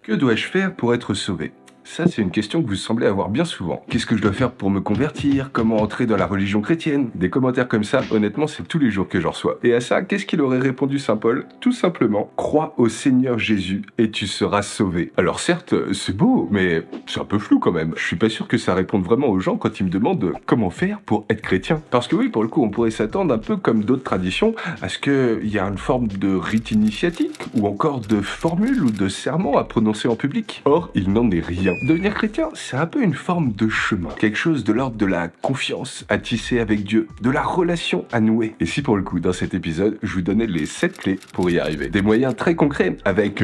Que dois-je faire pour être sauvé? Ça, c'est une question que vous semblez avoir bien souvent. Qu'est-ce que je dois faire pour me convertir? Comment entrer dans la religion chrétienne? Des commentaires comme ça, honnêtement, c'est tous les jours que j'en reçois. Et à ça, qu'est-ce qu'il aurait répondu Saint Paul? Tout simplement, crois au Seigneur Jésus et tu seras sauvé. Alors certes, c'est beau, mais c'est un peu flou quand même. Je suis pas sûr que ça réponde vraiment aux gens quand ils me demandent comment faire pour être chrétien. Parce que oui, pour le coup, on pourrait s'attendre un peu comme d'autres traditions à ce qu'il y a une forme de rite initiatique ou encore de formule ou de serment à prononcer en public. Or, il n'en est rien. Devenir chrétien, c'est un peu une forme de chemin. Quelque chose de l'ordre de la confiance à tisser avec Dieu, de la relation à nouer. Et si pour le coup, dans cet épisode, je vous donnais les 7 clés pour y arriver. Des moyens très concrets, avec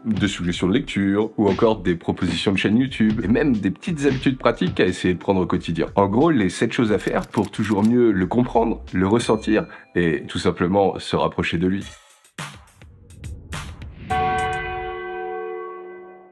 des suggestions de lecture, ou encore des propositions de chaîne YouTube, et même des petites habitudes pratiques à essayer de prendre au quotidien. En gros, les 7 choses à faire pour toujours mieux le comprendre, le ressentir, et tout simplement se rapprocher de lui.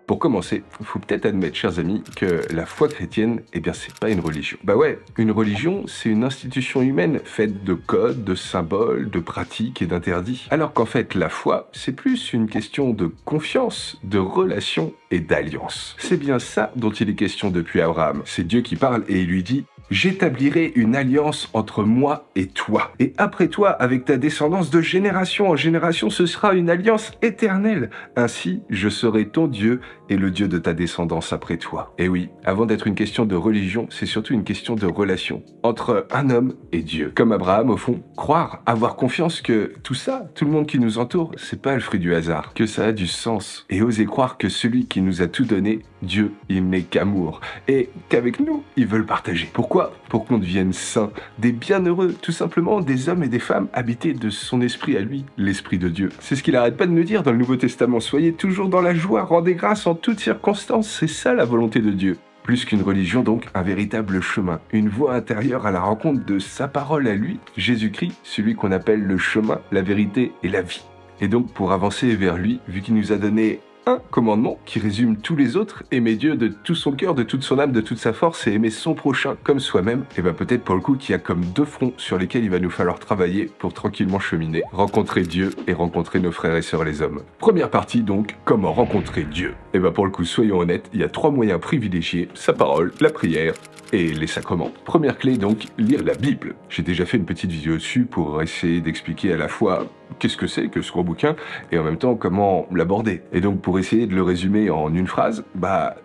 Pour commencer, faut peut-être admettre, chers amis, que la foi chrétienne, eh bien, c'est pas une religion. Bah ouais, une religion, c'est une institution humaine faite de codes, de symboles, de pratiques et d'interdits. Alors qu'en fait, la foi, c'est plus une question de confiance, de relation et d'alliance. C'est bien ça dont il est question depuis Abraham. C'est Dieu qui parle et il lui dit: j'établirai une alliance entre moi et toi. Et après toi, avec ta descendance de génération en génération, ce sera une alliance éternelle. Ainsi, je serai ton Dieu et le Dieu de ta descendance après toi. Et oui, avant d'être une question de religion, c'est surtout une question de relation entre un homme et Dieu. Comme Abraham, au fond, croire, avoir confiance que tout ça, tout le monde qui nous entoure, c'est pas le fruit du hasard, que ça a du sens. Et oser croire que celui qui nous a tout donné, Dieu, il n'est qu'amour. Et qu'avec nous, il veut le partager. Pourquoi? Pour qu'on devienne saints, des bienheureux, tout simplement des hommes et des femmes habités de son esprit à lui, l'esprit de Dieu. C'est ce qu'il arrête pas de nous dire dans le Nouveau Testament. Soyez toujours dans la joie, rendez grâce en toutes circonstances, c'est ça la volonté de Dieu. Plus qu'une religion donc, un véritable chemin, une voie intérieure à la rencontre de sa parole à lui, Jésus-Christ, celui qu'on appelle le chemin, la vérité et la vie. Et donc pour avancer vers lui, vu qu'il nous a donné un commandement qui résume tous les autres, aimer Dieu de tout son cœur, de toute son âme, de toute sa force et aimer son prochain comme soi-même, et bien peut-être pour le coup qu'il y a comme 2 fronts sur lesquels il va nous falloir travailler pour tranquillement cheminer, rencontrer Dieu et rencontrer nos frères et sœurs les hommes. Première partie donc, comment rencontrer Dieu? Et bien pour le coup, soyons honnêtes, il y a 3 moyens privilégiés: sa parole, la prière et les sacrements. Première clé donc, lire la Bible. J'ai déjà fait une petite vidéo dessus pour essayer d'expliquer à la fois qu'est-ce que c'est que ce gros bouquin et en même temps comment l'aborder. Et donc pour essayer de le résumer en une phrase,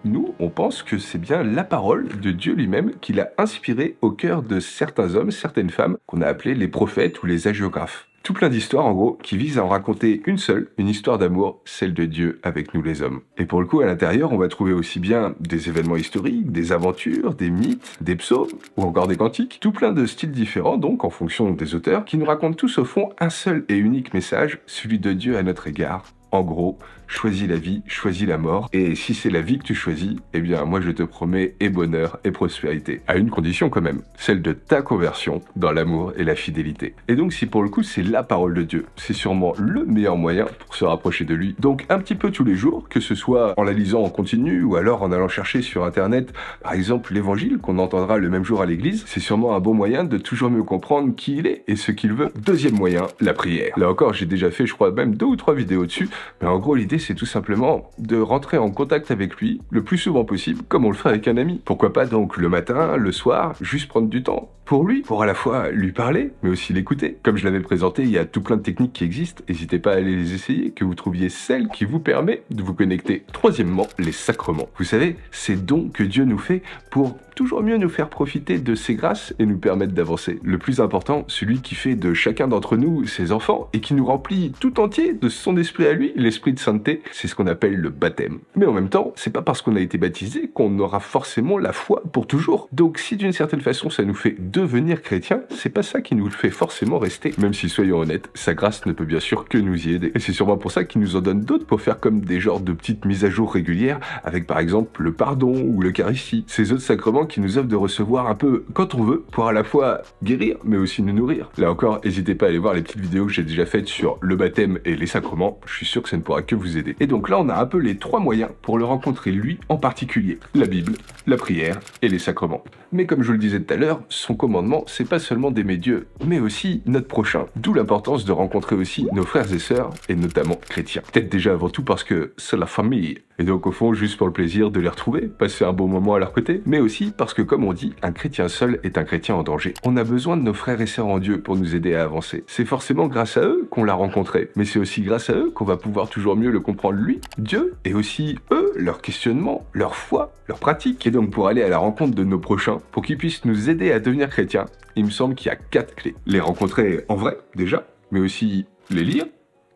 nous on pense que c'est bien la parole de Dieu lui-même qui l'a inspiré au cœur de certains hommes, certaines femmes qu'on a appelés les prophètes ou les hagiographes. Tout plein d'histoires en gros qui visent à en raconter une seule, une histoire d'amour, celle de Dieu avec nous les hommes. Et pour le coup à l'intérieur on va trouver aussi bien des événements historiques, des aventures, des mythes, des psaumes ou encore des cantiques, tout plein de styles différents donc en fonction des auteurs qui nous racontent tous au fond un seul et unique message, celui de Dieu à notre égard. En gros, choisis la vie, choisis la mort, et si c'est la vie que tu choisis, eh bien moi je te promets et bonheur et prospérité. À une condition quand même, celle de ta conversion dans l'amour et la fidélité. Et donc si pour le coup c'est la parole de Dieu, c'est sûrement le meilleur moyen pour se rapprocher de lui. Donc un petit peu tous les jours, que ce soit en la lisant en continu ou alors en allant chercher sur internet, par exemple l'évangile qu'on entendra le même jour à l'église, c'est sûrement un bon moyen de toujours mieux comprendre qui il est et ce qu'il veut. Deuxième moyen, la prière. Là encore j'ai déjà fait je crois même 2 ou 3 vidéos dessus. Mais en gros, l'idée, c'est tout simplement de rentrer en contact avec lui le plus souvent possible, comme on le ferait avec un ami. Pourquoi pas donc le matin, le soir, juste prendre du temps pour lui, pour à la fois lui parler, mais aussi l'écouter. Comme je l'avais présenté, il y a tout plein de techniques qui existent, n'hésitez pas à aller les essayer, que vous trouviez celle qui vous permet de vous connecter. Troisièmement, les sacrements. Vous savez, ces dons que Dieu nous fait pour toujours mieux nous faire profiter de ses grâces et nous permettre d'avancer. Le plus important, celui qui fait de chacun d'entre nous ses enfants et qui nous remplit tout entier de son esprit à lui, l'esprit de sainteté, c'est ce qu'on appelle le baptême. Mais en même temps, c'est pas parce qu'on a été baptisé qu'on aura forcément la foi pour toujours. Donc si d'une certaine façon ça nous fait devenir chrétien, c'est pas ça qui nous le fait forcément rester. Même si soyons honnêtes, sa grâce ne peut bien sûr que nous y aider. Et c'est sûrement pour ça qu'il nous en donne d'autres pour faire comme des genres de petites mises à jour régulières avec par exemple le pardon ou l'eucharistie. Ces autres sacrements qui nous offrent de recevoir un peu quand on veut pour à la fois guérir mais aussi nous nourrir. Là encore, n'hésitez pas à aller voir les petites vidéos que j'ai déjà faites sur le baptême et les sacrements. Je suis sûr que ça ne pourra que vous aider. Et donc là, on a un peu les 3 moyens pour le rencontrer lui en particulier. La Bible, la prière et les sacrements. Mais comme je vous le disais tout à l'heure, son commandement, c'est pas seulement d'aimer Dieu, mais aussi notre prochain. D'où l'importance de rencontrer aussi nos frères et sœurs, et notamment chrétiens. Peut-être déjà avant tout parce que c'est la famille. Et donc au fond, juste pour le plaisir de les retrouver, passer un bon moment à leur côté, mais aussi parce que comme on dit, un chrétien seul est un chrétien en danger. On a besoin de nos frères et sœurs en Dieu pour nous aider à avancer. C'est forcément grâce à eux qu'on l'a rencontré, mais c'est aussi grâce à eux qu'on va pouvoir toujours mieux le comprendre lui, Dieu, et aussi eux, leurs questionnements, leur foi, leurs pratiques. Et donc pour aller à la rencontre de nos prochains, pour qu'ils puissent nous aider à devenir chrétiens, il me semble qu'il y a 4 clés. Les rencontrer en vrai, déjà, mais aussi les lire,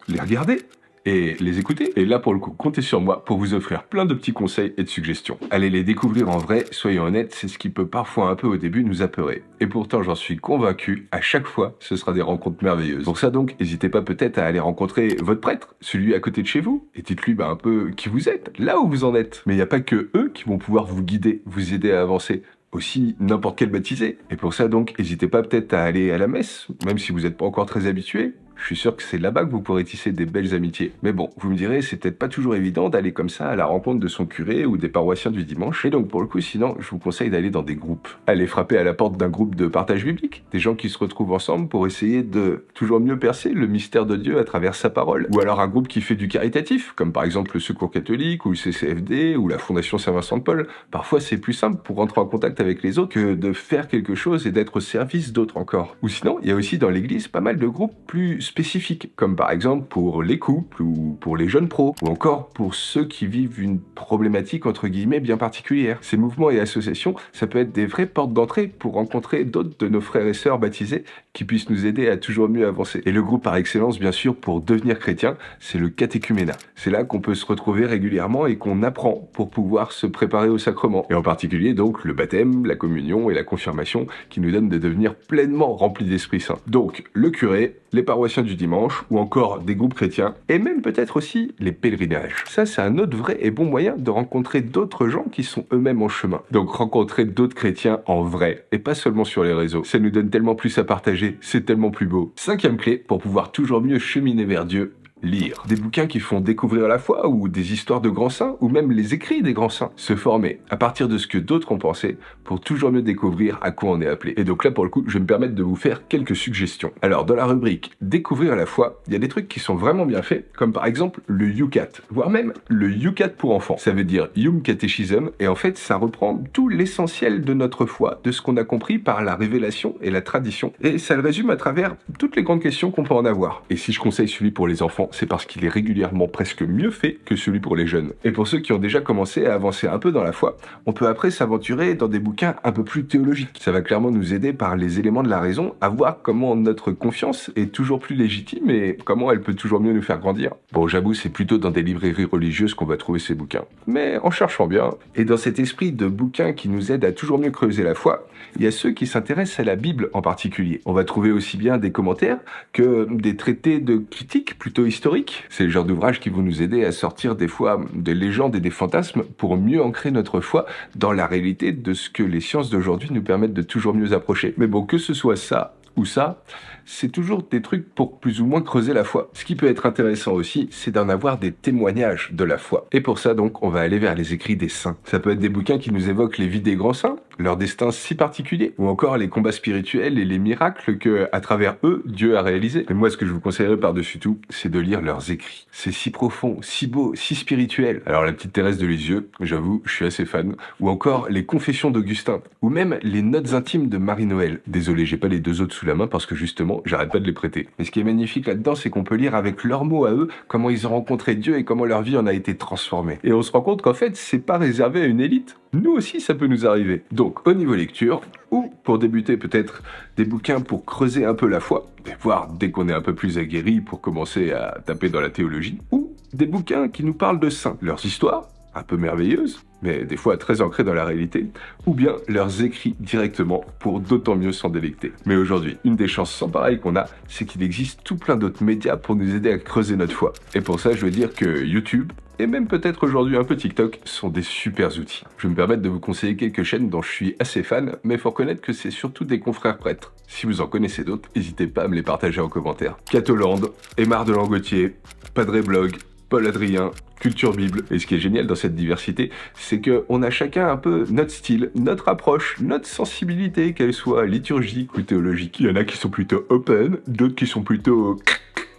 les regarder, et les écouter. Et là, pour le coup, comptez sur moi pour vous offrir plein de petits conseils et de suggestions. Allez les découvrir en vrai, soyons honnêtes, c'est ce qui peut parfois un peu au début nous apeurer. Et pourtant, j'en suis convaincu, à chaque fois, ce sera des rencontres merveilleuses. Pour ça donc, n'hésitez pas peut-être à aller rencontrer votre prêtre, celui à côté de chez vous, et dites-lui un peu qui vous êtes, là où vous en êtes. Mais il n'y a pas que eux qui vont pouvoir vous guider, vous aider à avancer. Aussi n'importe quel baptisé. Et pour ça donc, n'hésitez pas peut-être à aller à la messe, même si vous n'êtes pas encore très habitué. Je suis sûr que c'est là-bas que vous pourrez tisser des belles amitiés. Mais bon, vous me direz, c'est peut-être pas toujours évident d'aller comme ça à la rencontre de son curé ou des paroissiens du dimanche. Et donc pour le coup, sinon, je vous conseille d'aller dans des groupes. Allez frapper à la porte d'un groupe de partage biblique. Des gens qui se retrouvent ensemble pour essayer de toujours mieux percer le mystère de Dieu à travers sa parole. Ou alors un groupe qui fait du caritatif, comme par exemple le Secours catholique ou le CCFD ou la Fondation Saint-Vincent de Paul. Parfois, c'est plus simple pour rentrer en contact avec les autres que de faire quelque chose et d'être au service d'autres encore. Ou sinon, il y a aussi dans l'église pas mal de groupes plus spécifiques, comme par exemple pour les couples ou pour les jeunes pros, ou encore pour ceux qui vivent une problématique entre guillemets bien particulière. Ces mouvements et associations, ça peut être des vraies portes d'entrée pour rencontrer d'autres de nos frères et sœurs baptisés qui puissent nous aider à toujours mieux avancer. Et le groupe par excellence, bien sûr, pour devenir chrétien, c'est le catéchuménat. C'est là qu'on peut se retrouver régulièrement et qu'on apprend pour pouvoir se préparer au sacrement. Et en particulier donc le baptême, la communion et la confirmation qui nous donnent de devenir pleinement remplis d'Esprit Saint. Donc le curé, les paroissiens du dimanche ou encore des groupes chrétiens et même peut-être aussi les pèlerinages. Ça, c'est un autre vrai et bon moyen de rencontrer d'autres gens qui sont eux-mêmes en chemin. Donc rencontrer d'autres chrétiens en vrai et pas seulement sur les réseaux. Ça nous donne tellement plus à partager, c'est tellement plus beau. 5e clé pour pouvoir toujours mieux cheminer vers Dieu. Lire. Des bouquins qui font découvrir la foi ou des histoires de grands saints ou même les écrits des grands saints. Se former à partir de ce que d'autres ont pensé pour toujours mieux découvrir à quoi on est appelé. Et donc là pour le coup je vais me permettre de vous faire quelques suggestions. Alors dans la rubrique découvrir la foi, il y a des trucs qui sont vraiment bien faits comme par exemple le YouCat, voire même le YouCat pour enfants. Ça veut dire Young Catechism et en fait ça reprend tout l'essentiel de notre foi, de ce qu'on a compris par la révélation et la tradition. Et ça le résume à travers toutes les grandes questions qu'on peut en avoir. Et si je conseille celui pour les enfants, c'est parce qu'il est régulièrement presque mieux fait que celui pour les jeunes. Et pour ceux qui ont déjà commencé à avancer un peu dans la foi, on peut après s'aventurer dans des bouquins un peu plus théologiques. Ça va clairement nous aider par les éléments de la raison à voir comment notre confiance est toujours plus légitime et comment elle peut toujours mieux nous faire grandir. Bon, j'avoue, c'est plutôt dans des librairies religieuses qu'on va trouver ces bouquins. Mais en cherchant bien, et dans cet esprit de bouquins qui nous aident à toujours mieux creuser la foi, il y a ceux qui s'intéressent à la Bible en particulier. On va trouver aussi bien des commentaires que des traités de critiques plutôt historiques. C'est le genre d'ouvrage qui vont nous aider à sortir des fois des légendes et des fantasmes pour mieux ancrer notre foi dans la réalité de ce que les sciences d'aujourd'hui nous permettent de toujours mieux approcher. Mais bon, que ce soit ça ou ça, c'est toujours des trucs pour plus ou moins creuser la foi. Ce qui peut être intéressant aussi, c'est d'en avoir des témoignages de la foi. Et pour ça, donc, on va aller vers les écrits des saints. Ça peut être des bouquins qui nous évoquent les vies des grands saints, leur destin si particulier, ou encore les combats spirituels et les miracles que, à travers eux, Dieu a réalisés. Mais moi, ce que je vous conseillerais par-dessus tout, c'est de lire leurs écrits. C'est si profond, si beau, si spirituel. Alors, la petite Thérèse de Lisieux, j'avoue, je suis assez fan. Ou encore les Confessions d'Augustin, ou même les Notes intimes de Marie-Noël. Désolé, j'ai pas les deux autres sous la main parce que justement, j'arrête pas de les prêter. Mais ce qui est magnifique là-dedans, c'est qu'on peut lire avec leurs mots à eux comment ils ont rencontré Dieu et comment leur vie en a été transformée. Et on se rend compte qu'en fait, c'est pas réservé à une élite. Nous aussi, ça peut nous arriver. Donc, au niveau lecture, ou pour débuter peut-être des bouquins pour creuser un peu la foi, et voir dès qu'on est un peu plus aguerri pour commencer à taper dans la théologie, ou des bouquins qui nous parlent de saints, leurs histoires, un peu merveilleuses, mais des fois très ancrées dans la réalité, ou bien leurs écrits directement pour d'autant mieux s'en délecter. Mais aujourd'hui, une des chances sans pareil qu'on a, c'est qu'il existe tout plein d'autres médias pour nous aider à creuser notre foi. Et pour ça, je veux dire que YouTube, et même peut-être aujourd'hui un peu TikTok, sont des super outils. Je vais me permettre de vous conseiller quelques chaînes dont je suis assez fan, mais faut reconnaître que c'est surtout des confrères prêtres. Si vous en connaissez d'autres, n'hésitez pas à me les partager en commentaire. Catoland, Aymar de Langotier, Padre Blog, Paul Adrien, Culture Bible. Et ce qui est génial dans cette diversité, c'est qu'on a chacun un peu notre style, notre approche, notre sensibilité, qu'elle soit liturgique ou théologique. Il y en a qui sont plutôt open, d'autres qui sont plutôt...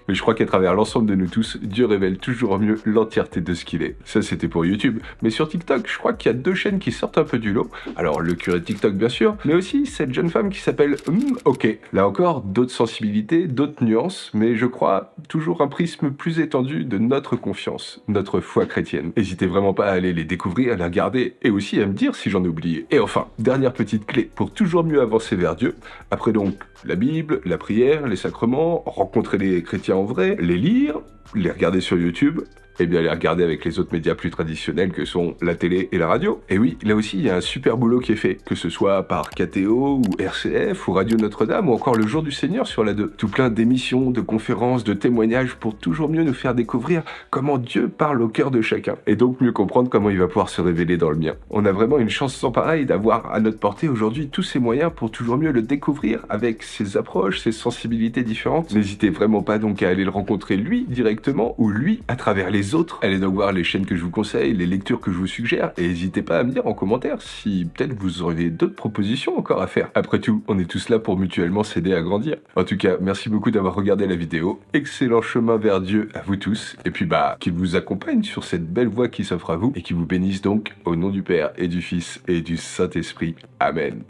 Mais je crois qu'à travers l'ensemble de nous tous, Dieu révèle toujours mieux l'entièreté de ce qu'il est. Ça, c'était pour YouTube. Mais sur TikTok, je crois qu'il y a 2 chaînes qui sortent un peu du lot. Alors, le curé de TikTok, bien sûr, mais aussi cette jeune femme qui s'appelle OK. Là encore, d'autres sensibilités, d'autres nuances, mais je crois toujours un prisme plus étendu de notre confiance, notre foi chrétienne. N'hésitez vraiment pas à aller les découvrir, à les regarder, et aussi à me dire si j'en ai oublié. Et enfin, dernière petite clé pour toujours mieux avancer vers Dieu. Après donc, la Bible, la prière, les sacrements, rencontrer les chrétiens en vrai, les lire, les regarder sur YouTube, et bien les regarder avec les autres médias plus traditionnels que sont la télé et la radio. Et oui, là aussi, il y a un super boulot qui est fait, que ce soit par KTO, ou RCF, ou Radio Notre-Dame, ou encore Le Jour du Seigneur sur la 2. Tout plein d'émissions, de conférences, de témoignages pour toujours mieux nous faire découvrir comment Dieu parle au cœur de chacun, et donc mieux comprendre comment il va pouvoir se révéler dans le mien. On a vraiment une chance sans pareil d'avoir à notre portée aujourd'hui tous ces moyens pour toujours mieux le découvrir avec ses approches, ses sensibilités différentes. N'hésitez vraiment pas donc à aller le rencontrer lui directement, ou lui à travers les autres. Allez donc voir les chaînes que je vous conseille, les lectures que je vous suggère, et n'hésitez pas à me dire en commentaire si peut-être vous auriez d'autres propositions encore à faire. Après tout, on est tous là pour mutuellement s'aider à grandir. En tout cas, merci beaucoup d'avoir regardé la vidéo. Excellent chemin vers Dieu à vous tous, et puis qu'il vous accompagne sur cette belle voie qui s'offre à vous, et qui vous bénisse donc au nom du Père et du Fils et du Saint-Esprit. Amen.